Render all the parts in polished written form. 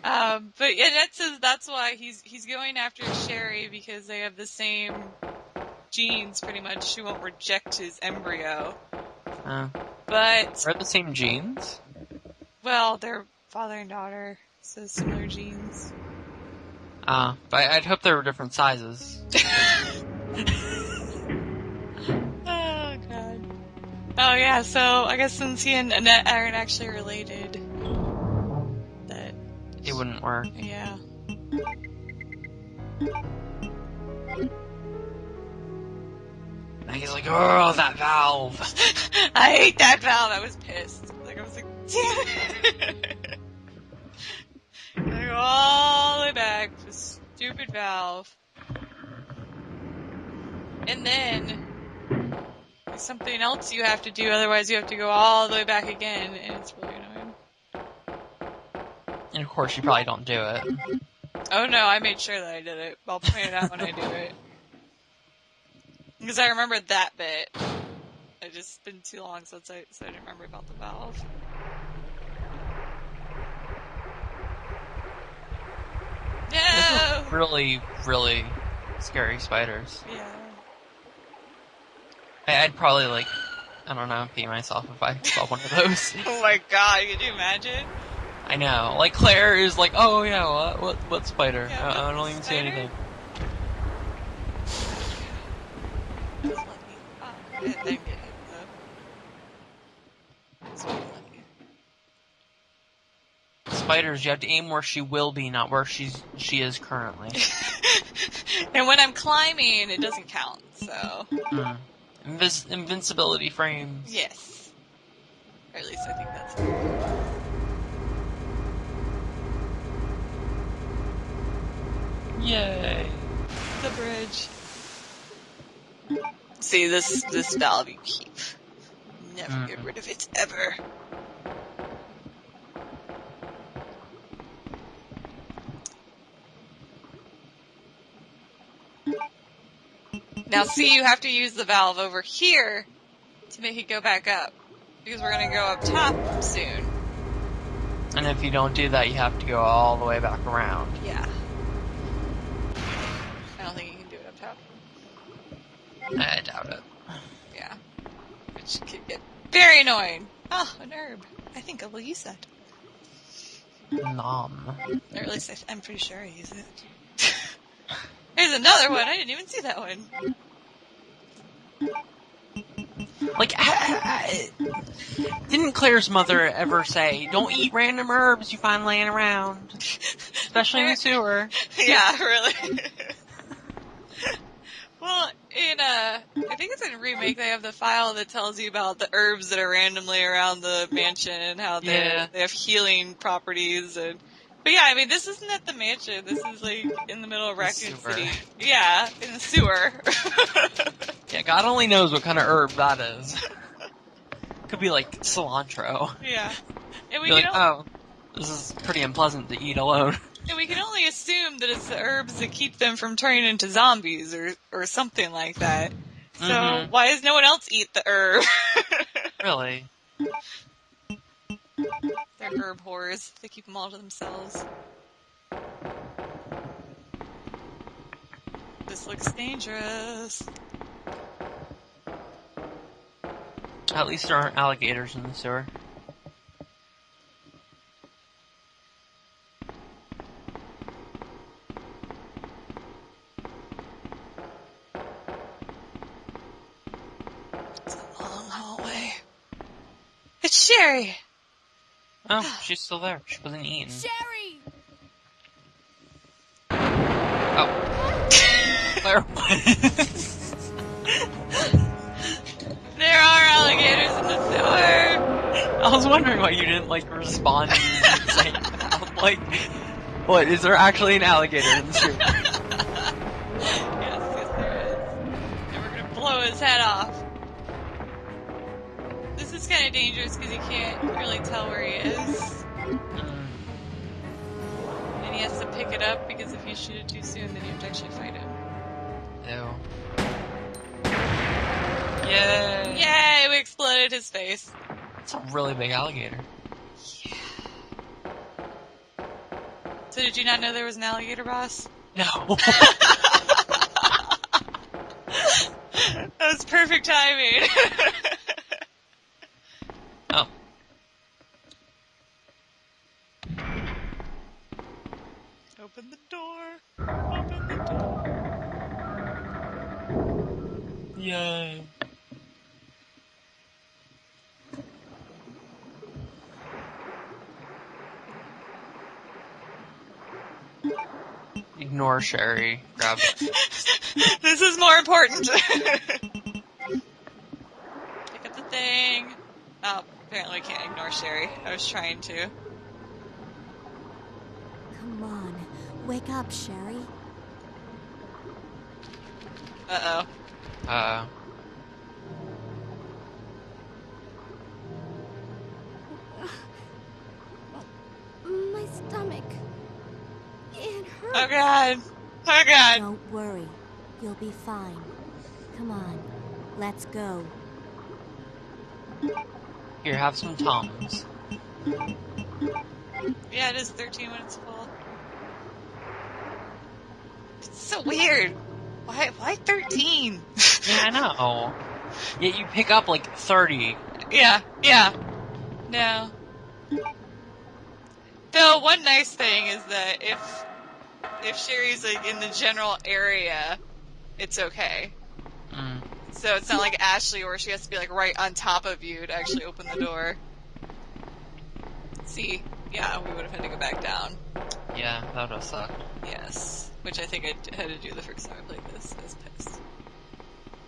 But yeah, that's why he's going after Sherry because they have the same genes pretty much. She won't reject his embryo. But Are the same genes? well, they're father and daughter, so similar genes. But I'd hope they were different sizes. Oh god. Oh yeah, so I guess since he and Annette aren't actually related, that it wouldn't work. Yeah. And he's like, oh, that valve. I hate that valve. I was pissed. I was like, damn it. I go all the way back to this stupid valve. And then there's something else you have to do, otherwise you have to go all the way back again, and it's really annoying. And of course you probably don't do it. Oh no, I made sure that I did it. I'll point it out when I do it. Because I remember that bit. It just been too long since I didn't remember about the valve. No! This is really, really scary spiders. Yeah. I'd probably, like, I don't know, pee myself if I saw one of those. Oh my god, could you imagine? I know. Like, Claire is like, oh yeah, what spider? Yeah, I don't even see anything. Just let me. Oh, I didn't get hit though. Just let me. Spiders, you have to aim where she will be, not where she is currently. And when I'm climbing, it doesn't count, so. Invincibility frames. Yes. Or at least I think that's it. Yay. The bridge. See, this valve you keep. Never get rid of it, ever. Now see, you have to use the valve over here to make it go back up. Because we're going to go up top soon. And if you don't do that, you have to go all the way back around. Yeah. I don't think you can do it up top. I doubt it. Yeah. Which could get very annoying. Oh, an herb. I think I will use that. Nom. Or at least I'm pretty sure I use it. There's another one. I didn't even see that one. Like, didn't Claire's mother ever say, don't eat random herbs you find laying around? Especially in the sewer. Yeah, really. Well, I think it's in Remake, they have the file that tells you about the herbs that are randomly around the mansion and how they have healing properties. But yeah, I mean, this isn't at the mansion. This is like in the middle of Raccoon City. Yeah, in the sewer. Yeah, God only knows what kind of herb that is. Could be like cilantro. Yeah. And Be like, oh, this is pretty unpleasant to eat alone. And we can only assume that it's the herbs that keep them from turning into zombies or something like that. So why does no one else eat the herb? Really? They're herb whores. They keep them all to themselves. This looks dangerous. At least there aren't alligators in the sewer. It's a long hallway. It's Sherry! Oh, she's still there. She wasn't eaten. Sherry! Oh. Claire was. There are alligators in the sewer! I was wondering why you didn't, like, respond to me saying that. Like, what, is there actually an alligator in the sewer? Yes, there is. And we're gonna blow his head off. This is kind of dangerous because you can't really tell where he is. And he has to pick it up because if you shoot it too soon, then you have to actually fight him. Ew. Yay! Yay! We exploded his face. It's a really big alligator. Yeah. So did you not know there was an alligator boss? No. That was perfect timing. Oh. Open the door. Open the door. Yay. Ignore Sherry. Grab This is more important. Pick up the thing. Oh, apparently we can't ignore Sherry. I was trying to. Come on, wake up, Sherry. Uh-oh. My stomach. It hurts. Oh god. Oh god. Don't worry. You'll be fine. Come on, let's go. Here, have some Tums. Yeah, it is 13 minutes full. It's so weird. Why 13? Yeah, I know. Yet you pick up like 30. Yeah. No. Though one nice thing is that if Sherry's like in the general area, it's okay. Mm. So it's not like Ashley where she has to be like right on top of you to actually open the door. See, yeah, we would have had to go back down. Yeah, that would have sucked. Yes, which I think I had to do the first time I played this. I was pissed.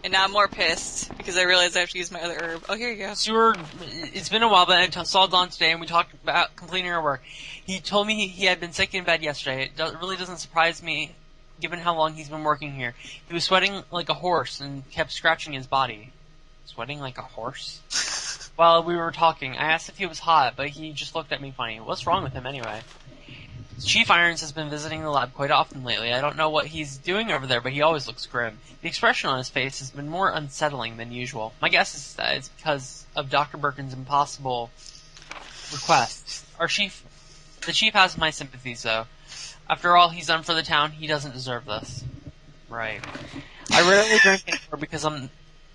And now I'm more pissed because I realized I have to use my other herb. Oh, here you go. Sewer, it's been a while, but I saw Don today and we talked about completing our work. He told me he had been sick in bed yesterday. It really doesn't surprise me, given how long he's been working here. He was sweating like a horse and kept scratching his body. Sweating like a horse? While we were talking, I asked if he was hot, but he just looked at me funny. What's wrong with him anyway? Chief Irons has been visiting the lab quite often lately. I don't know what he's doing over there, but he always looks grim. The expression on his face has been more unsettling than usual. My guess is that it's because of Dr. Birkin's impossible requests. The chief has my sympathies, though. After all he's done for the town, he doesn't deserve this. Right. I rarely drink anymore because I'm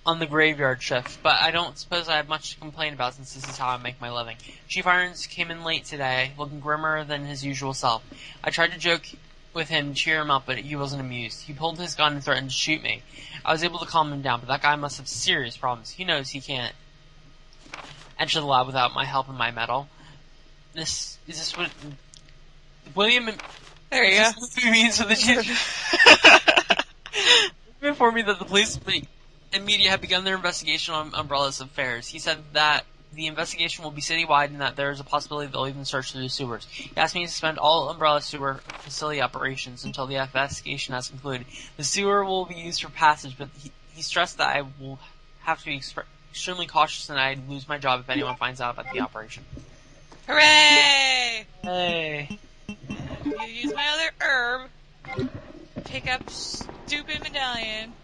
on the graveyard shift, but I don't suppose I have much to complain about since this is how I make my living. Chief Irons came in late today, looking grimmer than his usual self. I tried to joke with him, cheer him up, but he wasn't amused. He pulled his gun and threatened to shoot me. I was able to calm him down, but that guy must have serious problems. He knows he can't enter the lab without my help and my medal. Is this what William? There you go. This what he means for the chief. He informed me that the police and media have begun their investigation on Umbrella's affairs. He said that the investigation will be citywide and that there is a possibility they'll even search through the sewers. He asked me to suspend all Umbrella sewer facility operations until the investigation has concluded. The sewer will be used for passage, but he stressed that I will have to be extremely cautious and I'd lose my job if anyone finds out about the operation. Hooray! Hey. You use my other herb. Pick up stupid medallion.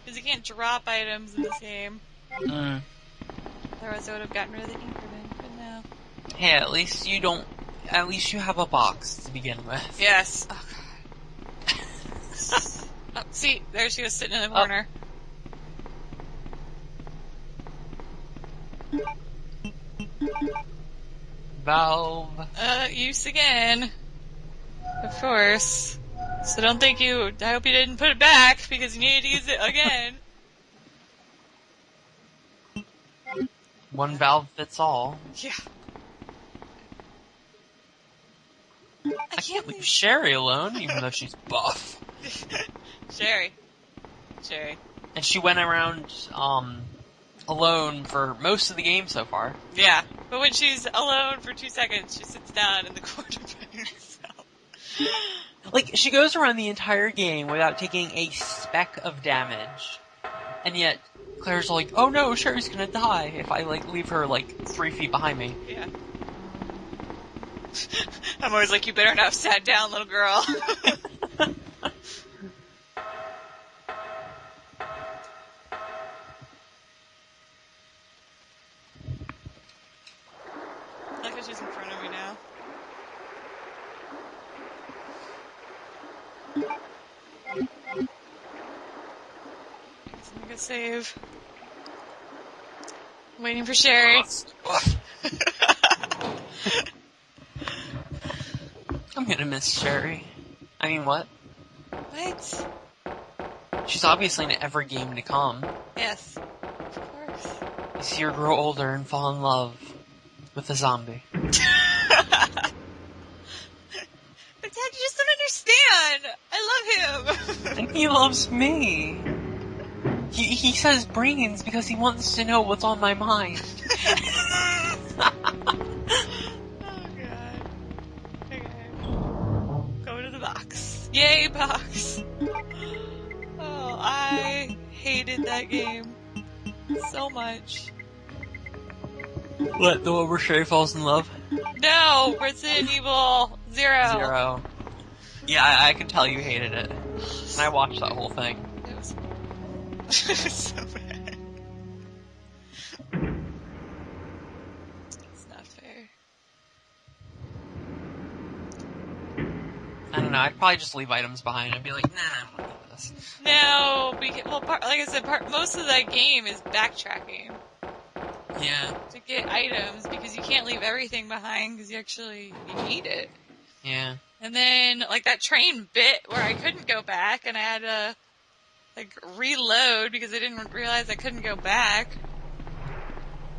Because you can't drop items in this game. Mm. Otherwise I would have gotten rid of the increment, but no. Hey, at least you have a box to begin with. Yes. Oh, God. Oh, see, there she was sitting in the corner. Valve. Use again. Of course. So don't think I hope you didn't put it back, because you needed to use it again. One valve fits all. Yeah. I can't leave Sherry alone, even though she's buff. Sherry. And she went around, alone for most of the game so far. Yeah. But when she's alone for 2 seconds, she sits down in the corner by herself. Like, she goes around the entire game without taking a speck of damage. And yet, Claire's like, oh no, Sherry's gonna die if I, leave her, 3 feet behind me. Yeah. I'm always like, you better not have sat down, little girl. I like how she's in front of me now. Make a save. Waiting for Sherry. I'm gonna miss Sherry. I mean, what? What? She's obviously in every game to come. Yes. Of course. You see her grow older and fall in love with a zombie. But Dad, you just don't understand. I love him. And he loves me. He says brains because he wants to know what's on my mind. Oh, God. Okay. Go to the box. Yay, box. Oh, I hated that game so much. What, the one where Sherry falls in love? No, Resident Evil 0. 0. Yeah, I can tell you hated it. And I watched that whole thing. It was so bad. It's not fair. I don't know, I'd probably just leave items behind and be like, nah, I don't want this. No, because, well, like I said, most of that game is backtracking Yeah. to get items because you can't leave everything behind because you need it. Yeah. And then, like, that train bit where I couldn't go back and I had to, like, reload because I didn't realize I couldn't go back.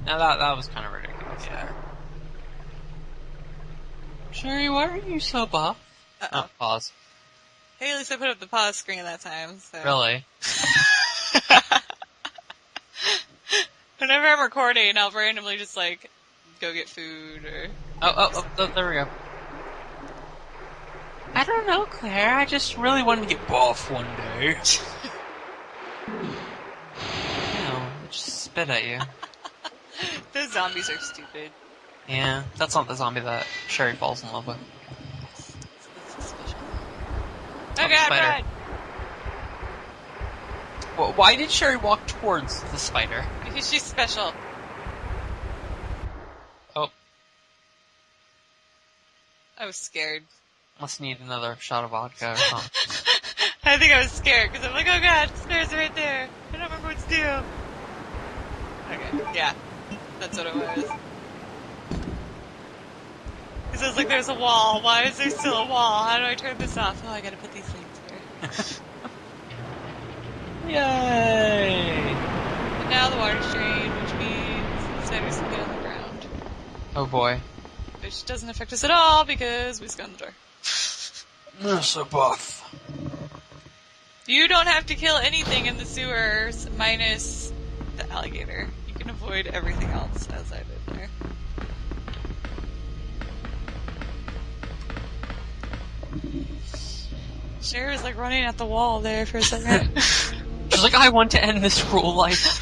Now that was kind of ridiculous. Yeah. Sherry, why are you so buff? Uh-oh. Oh, pause. Hey, at least I put up the pause screen that time, so. Really? Whenever I'm recording, I'll randomly just, like, go get food or... Oh, there we go. I don't know, Claire. I just really wanted to get buff one day. I just spit at you. Those zombies are stupid. Yeah, that's not the zombie that Sherry falls in love with. Oh god, spider. run! Well, why did Sherry walk towards the spider? Because she's special. Oh. I was scared. Must need another shot of vodka or something. I think I was scared because I'm like, oh god, the stairs are right there. I don't remember what to do. Okay, yeah. That's what it was. Because I was like, there's a wall. Why is there still a wall? How do I turn this off? Oh, I gotta put these things here. Yay! And now the water's drained, which means the spiders can get on the ground. Oh boy. Which doesn't affect us at all because we just got in the door. You're so buff. You don't have to kill anything in the sewers minus the alligator. You can avoid everything else as I did there. Sherry was like running at the wall there for a second. She's like, I want to end this cruel life.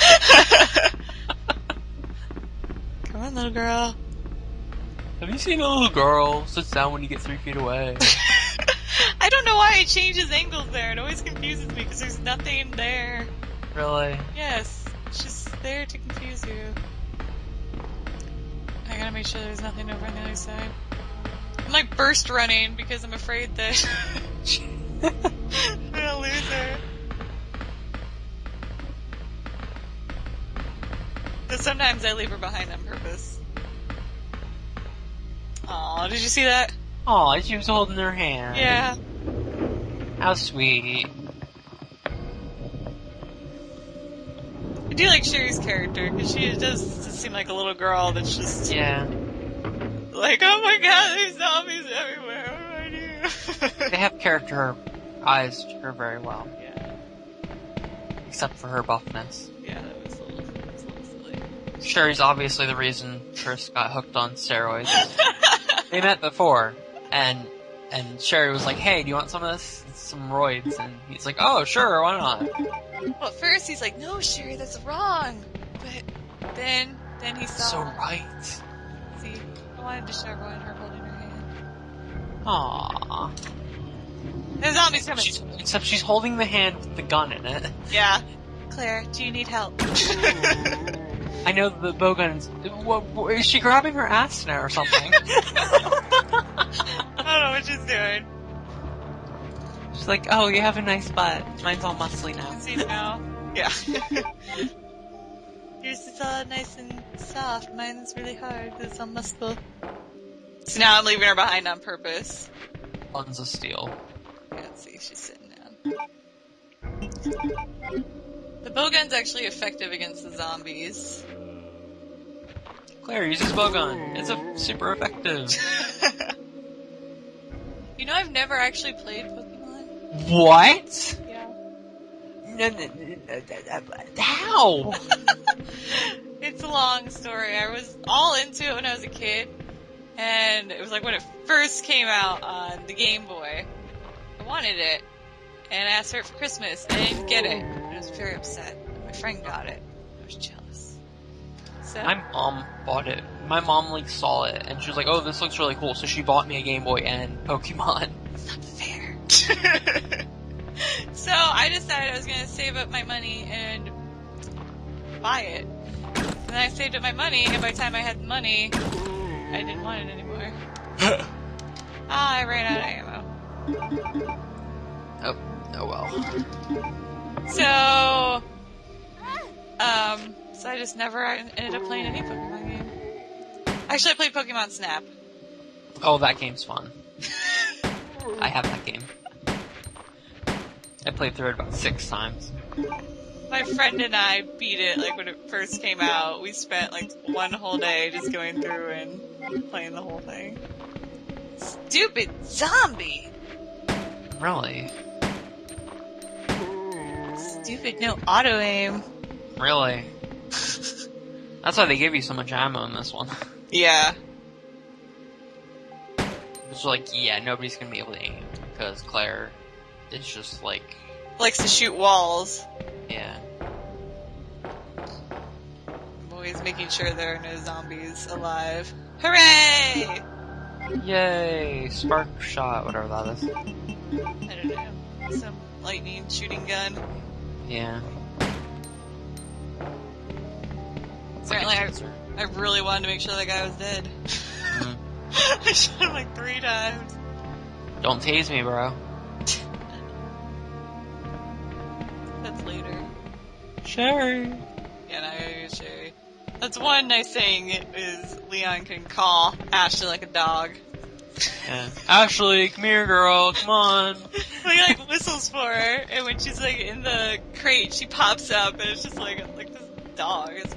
Come on, little girl. Have you seen a little girl sits down when you get 3 feet away? I don't know why it changes angles there. It always confuses me because there's nothing there. Really? Yes, it's just there to confuse you. I gotta make sure there's nothing over on the other side. I'm like burst running because I'm afraid that I'm gonna lose her. Because sometimes I leave her behind on purpose. Aw, did you see that? Aw, she was holding her hand. Yeah. How sweet. I do like Sherry's character, because she does seem like a little girl that's just... Yeah. Like, oh my god, there's zombies everywhere, what do I do? They have characterized her very well. Yeah. Except for her buffness. Yeah, that was a little silly. Sherry's obviously the reason Chris got hooked on steroids. They met before, and Sherry was like, hey, do you want some of this? Some roids. And he's like, oh, sure, why not? Well, at first he's like, no, Sherry, that's wrong. But then he saw... So right. See, I wanted to show everyone her holding her hand. Aww. There's zombies coming. Except she's holding the hand with the gun in it. Yeah. Claire, do you need help? I know the bowgun's... Is she grabbing her ass now or something? I don't know what she's doing. She's like, oh, you have a nice butt. Mine's all muscly now. See now. Yeah. Yours is all nice and soft. Mine's really hard because it's all muscle. So now I'm leaving her behind on purpose. Tons of steel. Yeah, let's see if she's sitting down. The bowgun's actually effective against the zombies. Claire uses bowgun. It's super effective. You know, I've never actually played Pokemon. What? Yeah. How? It's a long story. I was all into it when I was a kid, and it was like when it first came out on the Game Boy. I wanted it, and I asked for it for Christmas, and I didn't get it. And I was very upset. My friend got it. I was jealous. So My mom bought it. My mom like saw it, and she was like, "Oh, this looks really cool." So she bought me a Game Boy and Pokemon. it's not fair. So I decided I was going to save up my money and buy it. And then I saved up my money, and by the time I had the money, I didn't want it anymore. I ran out of ammo. Oh well. So I just never ended up playing any Pokemon game. Actually, I played Pokemon Snap. Oh, that game's fun. I have that game. I played through it about 6 times. My friend and I beat it, like, when it first came out. We spent, like, one whole day just going through and playing the whole thing. Stupid zombie! Really? Stupid no auto-aim. Really? That's why they give you so much ammo in this one. Yeah. It's like, yeah, nobody's gonna be able to aim, because Claire is just like... Likes to shoot walls. Yeah. I'm always making sure there are no zombies alive. Hooray! Yay! Spark shot, whatever that is. I don't know. Some lightning shooting gun. Yeah. Apparently I really wanted to make sure that guy was dead. Mm-hmm. I shot him like 3 times. Don't tase me, bro. That's later. Sherry. Yeah, no, it's Sherry. That's one nice thing is Leon can call Ashley like a dog. Yeah. Ashley, come here, girl. Come on. He like whistles for her, and when she's like in the crate, she pops up, and it's just like this dog. It's